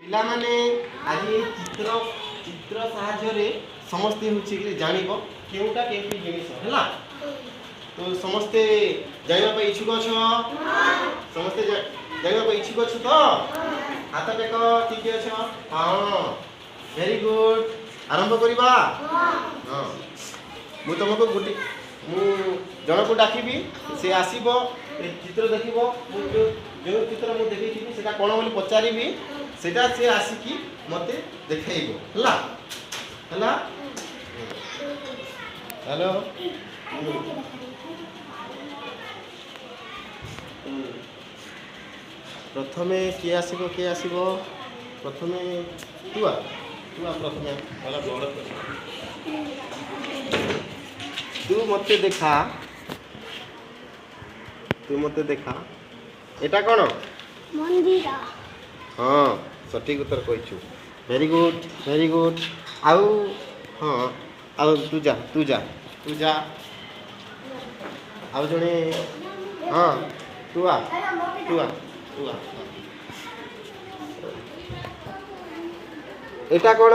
पिला माने आज चित्र चित्र साहाय्य समस्ते हूँ जानिब केउटा केउटी जिनिस है तो समस्ते जाना इच्छुक अछ समस्ते जाना इच्छुक अछ तो हाथ टेक ठीक अछ हाँ वेरी गुड आरंभ करवा हाँ मु तुमको गोटे जन को डाकिबी से आसब चित्र देख जो चित्र मुझे देखी से कौन बोली पचारि सेटा से आसिकी मत देखो है हेलो प्रथमे किए आसब प्रथमे तुआ तुआ प्रथमे तू मत देखा एटा कौन मंदिर हाँ सठिक उत्तर कही वेरी गुड आउ हाँ आउ तू जा आउ जड़े हाँ तुआ एटा कौन